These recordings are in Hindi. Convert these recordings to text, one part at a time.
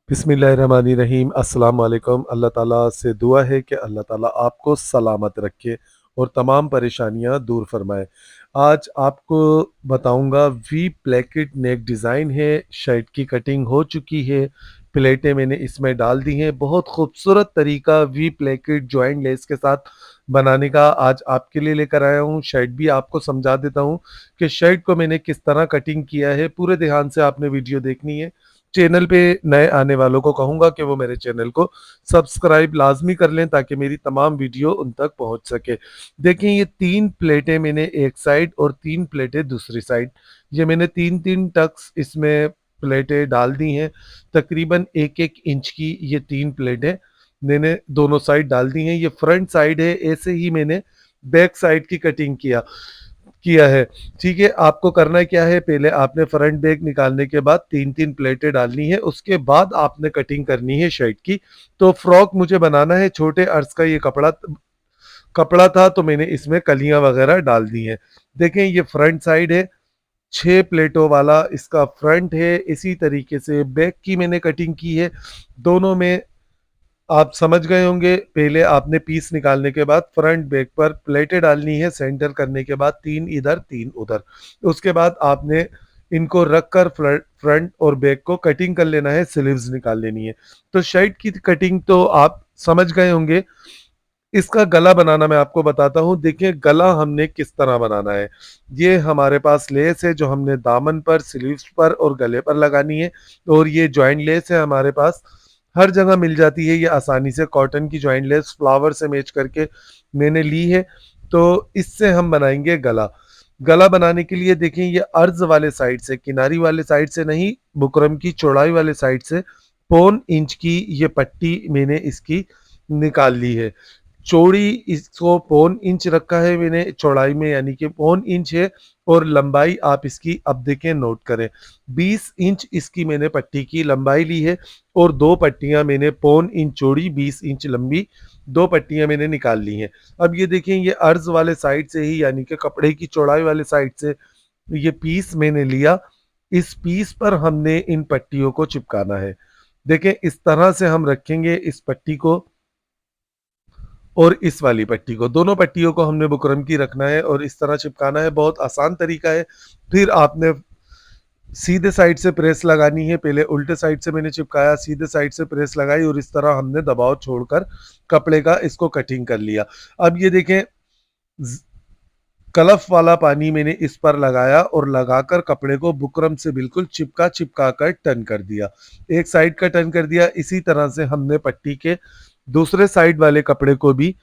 बिस्मिल्लाहिर्रहमानिर्रहीम अस्सलाम वालेकुम। अल्लाह ताला से दुआ है कि अल्लाह ताला आपको सलामत रखे और तमाम परेशानियां दूर फरमाए। आज आपको बताऊंगा वी प्लेकेट नेक डिज़ाइन है। शर्ट की कटिंग हो चुकी है, प्लेटें मैंने इसमें डाल दी हैं। बहुत खूबसूरत तरीका वी प्लेकेट जॉइंट लेस के साथ बनाने का आज आपके लिए लेकर आया हूँ। शर्ट भी आपको समझा देता हूँ कि शर्ट को मैंने किस तरह कटिंग किया है। पूरे ध्यान से आपने वीडियो देखनी है। चैनल पे नए आने वालों को कहूँगा कि वो मेरे चैनल को सब्सक्राइब लाज़मी कर लें ताकि मेरी तमाम वीडियो उन तक पहुँच सके। देखिए ये 3 प्लेटें मैंने एक साइड और 3 प्लेटें दूसरी साइड, ये मैंने 3-3 टक्स इसमें प्लेटें डाल दी हैं। तकरीबन 1-1 इंच की ये 3 प्लेटें मैंने दोनों साइड डाल दी हैं। ये फ्रंट साइड है, ऐसे ही मैंने बैक साइड की कटिंग किया है। ठीक है, आपको करना क्या है, पहले आपने फ्रंट बैक निकालने के बाद 3-3 प्लेटें डालनी है, उसके बाद आपने कटिंग करनी है शर्ट की। तो फ्रॉक मुझे बनाना है, छोटे अर्ज का ये कपड़ा कपड़ा था तो मैंने इसमें कलियां वगैरह डाल दी हैं। देखें ये फ्रंट साइड है, 6 प्लेटों वाला इसका फ्रंट है। इसी तरीके से बैक की मैंने कटिंग की है। दोनों में आप समझ गए होंगे, पहले आपने पीस निकालने के बाद फ्रंट बैक पर प्लेटें डालनी है, सेंटर करने के बाद 3 इधर 3 उधर। उसके बाद आपने इनको रखकर फ्रंट और बैक को कटिंग कर लेना है, स्लीव्स निकाल लेनी है। तो शर्ट की कटिंग तो आप समझ गए होंगे। इसका गला बनाना मैं आपको बताता हूँ। देखिए गला हमने किस तरह बनाना है। ये हमारे पास लेस है जो हमने दामन पर, स्लीव्स पर और गले पर लगानी है। और ये जॉइंट लेस है, हमारे पास हर जगह मिल जाती है ये आसानी से। कॉटन की जॉइंट लेस फ्लावर से मैच करके मैंने ली है। तो इससे हम बनाएंगे गला। गला बनाने के लिए देखें ये अर्ज वाले साइड से, किनारी वाले साइड से नहीं, बुकरम की चौड़ाई वाले साइड से 1.25 इंच की ये पट्टी मैंने इसकी निकाल ली है। चौड़ी इसको 1.25 इंच रखा है मैंने चौड़ाई में, यानी कि 1.25 इंच है। और लंबाई आप इसकी अब देखें, नोट करें, 20 इंच इसकी मैंने पट्टी की लंबाई ली है। और दो पट्टियां मैंने 1.25 इंच चौड़ी, 20 इंच लंबी दो पट्टियां मैंने निकाल ली हैं। अब ये देखें ये अर्ज वाले साइड से ही, यानी कि कपड़े की चौड़ाई वाले साइड से ये पीस मैंने लिया। इस पीस पर हमने इन पट्टियों को चिपकाना है। देखें इस तरह से हम रखेंगे इस पट्टी को और इस वाली पट्टी को, दोनों पट्टियों को हमने बुकरम की रखना है और इस तरह चिपकाना है। बहुत आसान तरीका है। फिर आपने सीधे साइड से प्रेस लगानी है। पहले उल्टे साइड से मैंने चिपकाया, सीधे साइड से प्रेस लगाई और इस तरह हमने दबाव छोड़कर कपड़े का इसको कटिंग कर लिया। अब ये देखें कलफ वाला पानी मैंने इस पर लगाया और लगाकर कपड़े को बुकरम से बिल्कुल चिपका चिपका कर टर्न कर दिया। एक साइड का टर्न कर दिया। इसी तरह से हमने पट्टी के दूसरे साइड वाले कपड़े को भी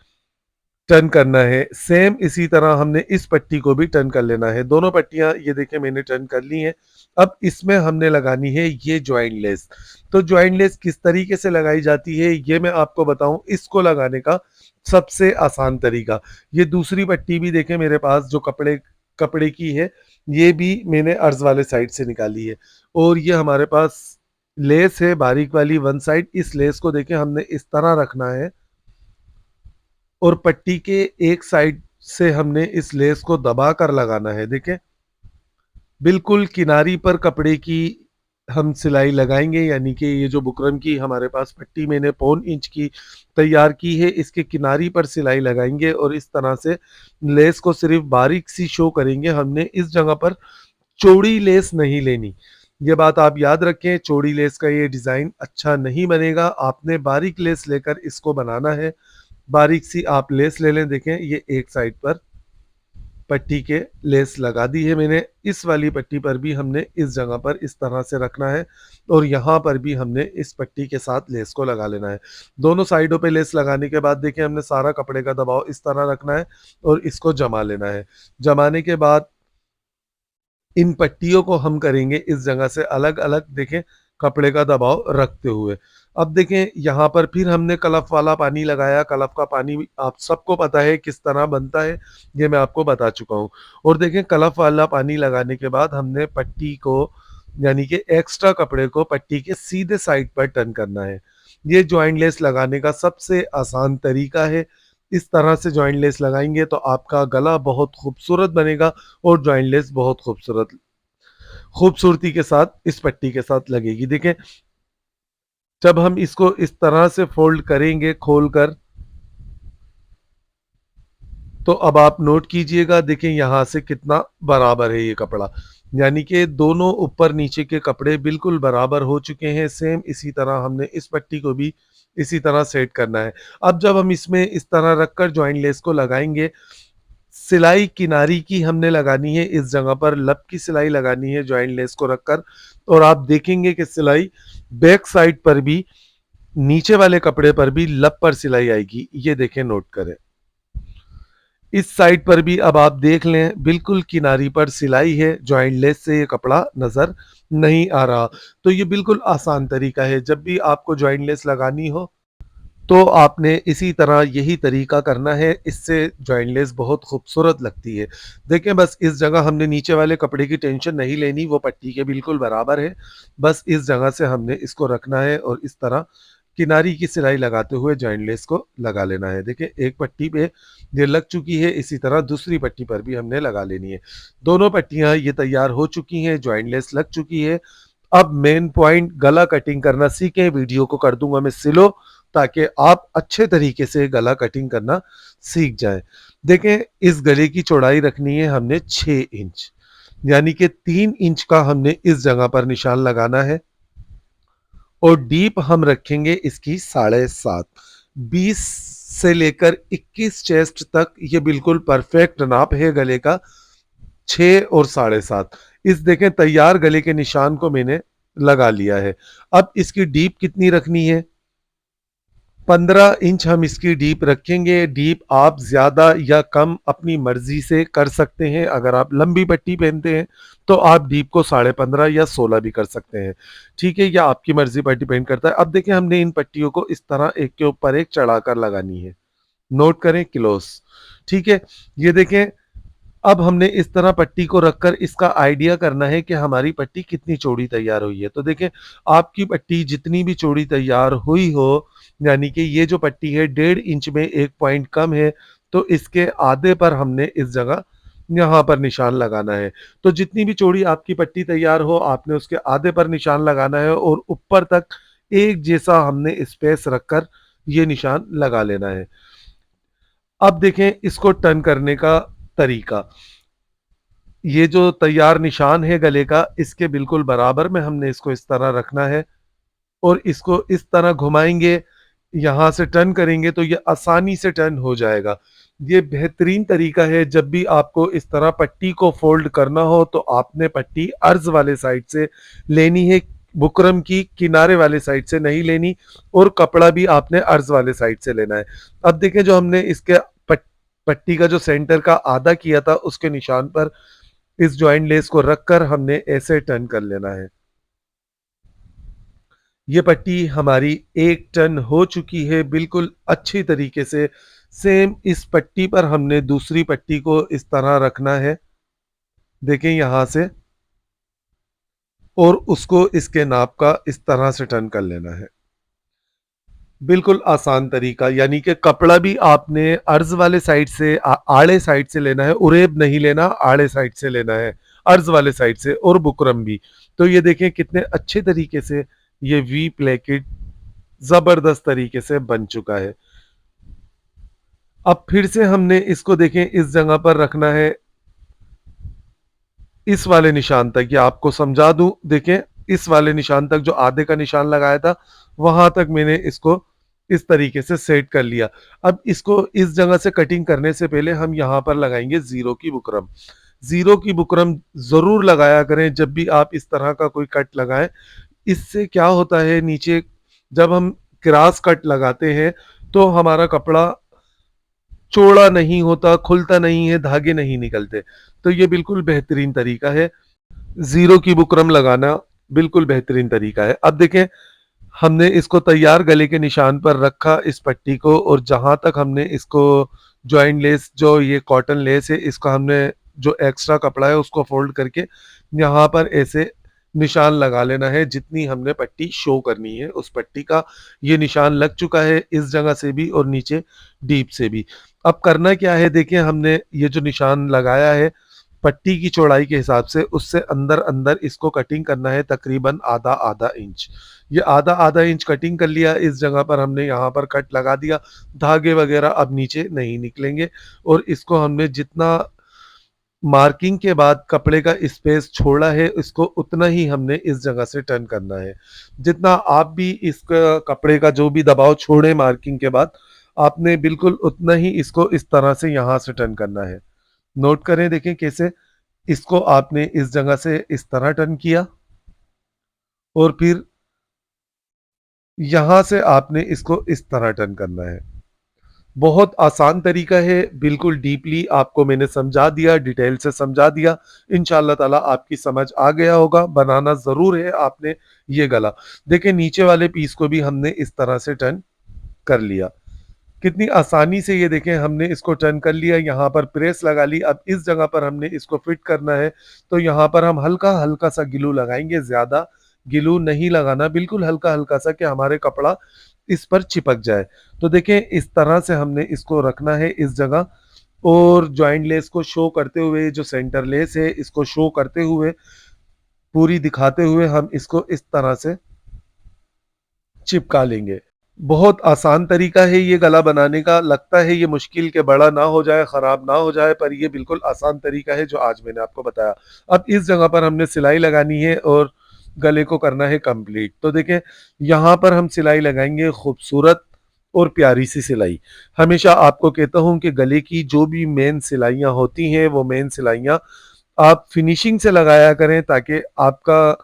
टर्न करना है। सेम इसी तरह हमने इस पट्टी को भी टर्न कर लेना है। दोनों पट्टियां ये देखें मैंने टर्न कर ली हैं। अब इसमें हमने लगानी है ये ज्वाइंट लेस। तो ज्वाइंट लेस किस तरीके से लगाई जाती है ये मैं आपको बताऊं। इसको लगाने का सबसे आसान तरीका, ये दूसरी पट्टी भी देखें मेरे पास जो कपड़े कपड़े की है, ये भी मैंने अर्ज वाले साइड से निकाली है। और ये हमारे पास लेस है बारीक वाली वन साइड। इस लेस को देखें हमने इस तरह रखना है और पट्टी के एक साइड से हमने इस लेस को दबा कर लगाना है। देखें बिल्कुल किनारी पर कपड़े की हम सिलाई लगाएंगे, यानी कि ये जो बुकरम की हमारे पास पट्टी मैंने 1.25 इंच की तैयार की है, इसके किनारी पर सिलाई लगाएंगे और इस तरह से लेस को सिर्फ बारीक सी शो करेंगे। हमने इस जगह पर चौड़ी लेस नहीं लेनी, ये बात आप याद रखें। चौड़ी लेस का ये डिज़ाइन अच्छा नहीं बनेगा, आपने बारीक लेस लेकर इसको बनाना है। बारीक सी आप लेस ले लें। देखें ये एक साइड पर पट्टी के लेस लगा दी है मैंने। इस वाली पट्टी पर भी हमने इस जगह पर इस तरह से रखना है और यहाँ पर भी हमने इस पट्टी के साथ लेस को लगा लेना है। दोनों साइडों पे लेस लगाने के बाद देखें हमने सारा कपड़े का दबाव इस तरह रखना है और इसको जमा लेना है। जमाने के बाद इन पट्टियों को हम करेंगे इस जगह से अलग अलग, देखें कपड़े का दबाव रखते हुए। अब देखें यहाँ पर फिर हमने कलफ वाला पानी लगाया। कलफ का पानी आप सबको पता है किस तरह बनता है, ये मैं आपको बता चुका हूँ। और देखें कलफ वाला पानी लगाने के बाद हमने पट्टी को, यानी कि एक्स्ट्रा कपड़े को पट्टी के सीधे साइड पर टर्न करना है। ये जॉइंट लेस लगाने का सबसे आसान तरीका है। इस तरह से जॉइंट लेस लगाएंगे तो आपका गला बहुत खूबसूरत बनेगा और जॉइंट लेस बहुत खूबसूरती के साथ इस पट्टी के साथ लगेगी। देखें जब हम इसको इस तरह से फोल्ड करेंगे खोलकर, तो अब आप नोट कीजिएगा, देखें यहाँ से कितना बराबर है ये कपड़ा, यानी कि दोनों ऊपर नीचे के कपड़े बिल्कुल बराबर हो चुके हैं। सेम इसी तरह हमने इस पट्टी को भी इसी तरह सेट करना है। अब जब हम इसमें इस तरह रखकर जॉइंट लेस को लगाएंगे, सिलाई किनारी की हमने लगानी है, इस जगह पर लब की सिलाई लगानी है जॉइंट लेस को रखकर। और आप देखेंगे कि सिलाई बैक साइड पर भी, नीचे वाले कपड़े पर भी लब पर सिलाई आएगी। ये देखें, नोट करें। इस साइड पर भी अब आप देख लें, बिल्कुल किनारी पर सिलाई है, जॉइंट लेस से ये कपड़ा नजर नहीं आ रहा। तो ये बिल्कुल आसान तरीका है, जब भी आपको जॉइंट लेस लगानी हो तो आपने इसी तरह यही तरीका करना है, इससे जॉइंट लेस बहुत खूबसूरत लगती है। देखें, बस इस जगह हमने नीचे वाले कपड़े की टेंशन नहीं लेनी, वो पट्टी के बिल्कुल बराबर है। बस इस जगह से हमने इसको रखना है और इस तरह किनारी की सिलाई लगाते हुए जॉइंट लेस को लगा लेना है। देखिए, एक पट्टी पे ये लग चुकी है, इसी तरह दूसरी पट्टी पर भी हमने लगा लेनी है। दोनों पट्टियां ये तैयार हो चुकी हैं, जॉइंट लेस लग चुकी है। अब मेन पॉइंट, गला कटिंग करना सीखें। वीडियो को कर दूंगा मैं स्लो, ताकि आप अच्छे तरीके से गला कटिंग करना सीख जाएं। देखें, इस गले की चौड़ाई रखनी है हमने 6 इंच, यानी कि 3 इंच का हमने इस जगह पर निशान लगाना है। और डीप हम रखेंगे इसकी 7.5। 20 से लेकर 21 चेस्ट तक ये बिल्कुल परफेक्ट नाप है गले का। 6 और 7.5, इस देखें तैयार गले के निशान को मैंने लगा लिया है। अब इसकी डीप कितनी रखनी है? 15 इंच हम इसकी डीप रखेंगे। डीप आप ज्यादा या कम अपनी मर्जी से कर सकते हैं। अगर आप लंबी पट्टी पहनते हैं तो आप डीप को 15.5 या 16 भी कर सकते हैं, ठीक है, या आपकी मर्जी पर डिपेंड करता है। अब देखें, हमने इन पट्टियों को इस तरह एक के ऊपर एक चढ़ाकर लगानी है। नोट करें, क्लोज, ठीक है। ये देखें, अब हमने इस तरह पट्टी को रखकर इसका आइडिया करना है कि हमारी पट्टी कितनी चौड़ी तैयार हुई है। तो देखें, आपकी पट्टी जितनी भी चौड़ी तैयार हुई हो, यानी कि ये जो पट्टी है 1.5 इंच में 1 पॉइंट कम है, तो इसके आधे पर हमने इस जगह यहाँ पर निशान लगाना है। तो जितनी भी चौड़ी आपकी पट्टी तैयार हो, आपने उसके आधे पर निशान लगाना है और ऊपर तक एक जैसा हमने स्पेस रखकर ये निशान लगा लेना है। अब देखें इसको टर्न करने का तरीका। ये जो तैयार निशान है गले का, इसके बिल्कुल बराबर में हमने इसको इस तरह रखना है और इसको इस तरह घुमाएंगे, यहां से टर्न करेंगे तो ये आसानी से टर्न हो जाएगा। ये बेहतरीन तरीका है। जब भी आपको इस तरह पट्टी को फोल्ड करना हो तो आपने पट्टी अर्ज वाले साइड से लेनी है, बुकरम की किनारे वाले साइड से नहीं लेनी, और कपड़ा भी आपने अर्ज वाले साइड से लेना है। अब देखें, जो हमने इसके पट्टी का जो सेंटर का आधा किया था, उसके निशान पर इस ज्वाइंट लेस को रखकर हमने ऐसे टर्न कर लेना है। ये पट्टी हमारी एक टर्न हो चुकी है बिल्कुल अच्छी तरीके से। सेम इस पट्टी पर हमने दूसरी पट्टी को इस तरह रखना है, देखें यहां से, और उसको इसके नाप का इस तरह से टर्न कर लेना है। बिल्कुल आसान तरीका, यानी कि कपड़ा भी आपने अर्ज वाले साइड से आड़े साइड से लेना है, उरेब नहीं लेना, आड़े साइड से लेना है, अर्ज वाले साइड से, और बुकरम भी। तो ये देखें कितने अच्छे तरीके से ये वी प्लेकेट जबरदस्त तरीके से बन चुका है। अब फिर से हमने इसको देखें इस जगह पर रखना है, इस वाले निशान तक। ये आपको समझा दूं, देखें इस वाले निशान तक जो आधे का निशान लगाया था, वहां तक मैंने इसको इस तरीके से सेट कर लिया। अब इसको इस जगह से कटिंग करने से पहले हम यहाँ पर लगाएंगे जीरो की बुकरम। जीरो की बुकरम जरूर लगाया करें जब भी आप इस तरह का कोई कट लगाएं। इससे क्या होता है, नीचे जब हम क्रॉस कट लगाते हैं तो हमारा कपड़ा चौड़ा नहीं होता, खुलता नहीं है, धागे नहीं निकलते। तो ये बिल्कुल बेहतरीन तरीका है, जीरो की बुकरम लगाना बिल्कुल बेहतरीन तरीका है। अब देखें, हमने इसको तैयार गले के निशान पर रखा इस पट्टी को, और जहां तक हमने इसको जॉइंट लेस, जो ये कॉटन लेस है, इसका हमने जो एक्स्ट्रा कपड़ा है उसको फोल्ड करके यहाँ पर ऐसे निशान लगा लेना है। जितनी हमने पट्टी शो करनी है उस पट्टी का ये निशान लग चुका है, इस जगह से भी और नीचे डीप से भी। अब करना क्या है, देखिए हमने ये जो निशान लगाया है पट्टी की चौड़ाई के हिसाब से उससे अंदर अंदर इसको कटिंग करना है तकरीबन आधा आधा इंच। ये आधा आधा इंच कटिंग कर लिया, इस जगह पर हमने यहाँ पर कट लगा दिया, धागे वगैरह अब नीचे नहीं निकलेंगे। और इसको हमने जितना मार्किंग के बाद कपड़े का स्पेस छोड़ा है इसको उतना ही हमने इस जगह से टर्न करना है। जितना आप भी इस कपड़े का जो भी दबाव छोड़े मार्किंग के बाद, आपने बिल्कुल उतना ही इसको इस तरह से यहाँ से टर्न करना है। नोट करें, देखें कैसे इसको आपने इस जगह से इस तरह टर्न किया और फिर यहाँ से आपने इसको इस तरह टर्न करना है। बहुत आसान तरीका है, बिल्कुल डीपली आपको मैंने समझा दिया, डिटेल से समझा दिया। इंशाअल्लाह ताला आपकी समझ आ गया होगा। बनाना ज़रूर है आपने ये गला। देखिए नीचे वाले पीस को भी हमने इस तरह से टर्न कर लिया। कितनी आसानी से ये देखें हमने इसको टर्न कर लिया, यहाँ पर प्रेस लगा ली। अब इस जगह पर हमने इसको फिट करना है, तो यहाँ पर हम हल्का-हल्का सा ग्लू लगाएँगे, ज़्यादा ग्लू नहीं लगाना, बिल्कुल हल्का-हल्का सा कि हमारे कपड़ा इस पर चिपक जाए। तो देखें इस तरह से हमने इसको रखना है इस जगह, और जॉइंट लेस को शो करते हुए, जो सेंटर लेस है इसको शो करते हुए, पूरी दिखाते हुए हम इसको इस तरह से चिपका लेंगे। बहुत आसान तरीका है ये गला बनाने का। लगता है ये मुश्किल के बड़ा ना हो जाए, ख़राब ना हो जाए, पर ये बिल्कुल आसान तरीका है जो आज मैंने आपको बताया। अब इस जगह पर हमने सिलाई लगानी है और गले को करना है कंप्लीट। तो देखें यहाँ पर हम सिलाई लगाएंगे खूबसूरत और प्यारी सी सिलाई। हमेशा आपको कहता हूँ कि गले की जो भी मेन सिलाइयाँ होती हैं वो मेन सिलाइयाँ आप फिनिशिंग से लगाया करें, ताकि आपका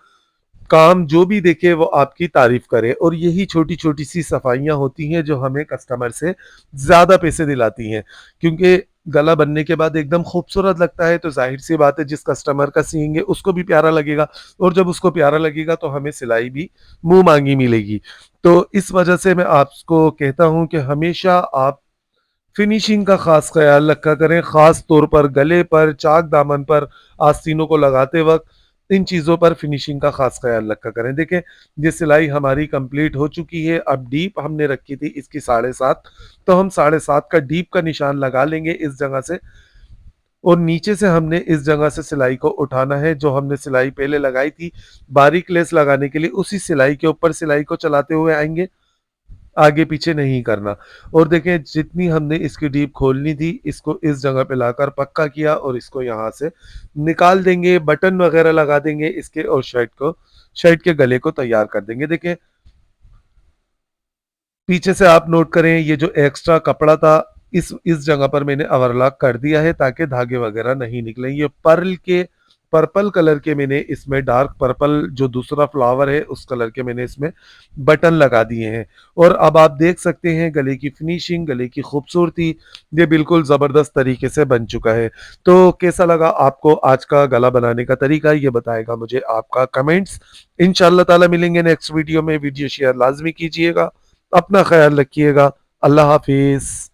काम जो भी देखे वो आपकी तारीफ करे। और यही छोटी छोटी सी सफाइयाँ होती हैं जो हमें कस्टमर से ज़्यादा पैसे दिलाती हैं, क्योंकि गला बनने के बाद एकदम खूबसूरत लगता है, तो जाहिर सी बात है जिस कस्टमर का सिएंगे उसको भी प्यारा लगेगा, और जब उसको प्यारा लगेगा तो हमें सिलाई भी मुंह मांगी मिलेगी। तो इस वजह से मैं आपको कहता हूं कि हमेशा आप फिनिशिंग का खास ख्याल रखा करें, खास तौर पर गले पर, चाक दामन पर, आस्तीनों को लगाते वक्त इन चीज़ों पर फिनिशिंग का खास ख्याल रखा करें। देखें ये सिलाई हमारी कंप्लीट हो चुकी है। अब डीप हमने रखी थी इसकी 7.5, तो हम 7.5 का डीप का निशान लगा लेंगे इस जगह से, और नीचे से हमने इस जगह से सिलाई को उठाना है। जो हमने सिलाई पहले लगाई थी बारीक लेस लगाने के लिए, उसी सिलाई के ऊपर सिलाई को चलाते हुए आएंगे, आगे पीछे नहीं करना। और देखें जितनी हमने इसकी डीप खोलनी थी इसको इस जगह पे लाकर पक्का किया, और इसको यहाँ से निकाल देंगे, बटन वगैरह लगा देंगे इसके, और शर्ट के गले को तैयार कर देंगे। देखें पीछे से आप नोट करें, ये जो एक्स्ट्रा कपड़ा था इस जगह पर मैंने ओवरलॉक कर दिया है ताकि धागे वगैरह नहीं निकले। ये पर्पल कलर के मैंने इसमें, डार्क पर्पल जो दूसरा फ्लावर है उस कलर के मैंने इसमें बटन लगा दिए हैं। और अब आप देख सकते हैं गले की फिनिशिंग, गले की खूबसूरती, ये बिल्कुल ज़बरदस्त तरीके से बन चुका है। तो कैसा लगा आपको आज का गला बनाने का तरीका, ये बताएगा मुझे आपका कमेंट्स। इंशाल्लाह ताला मिलेंगे नेक्स्ट वीडियो में। वीडियो शेयर लाजमी कीजिएगा, अपना ख्याल रखिएगा। अल्लाह हाफिज़।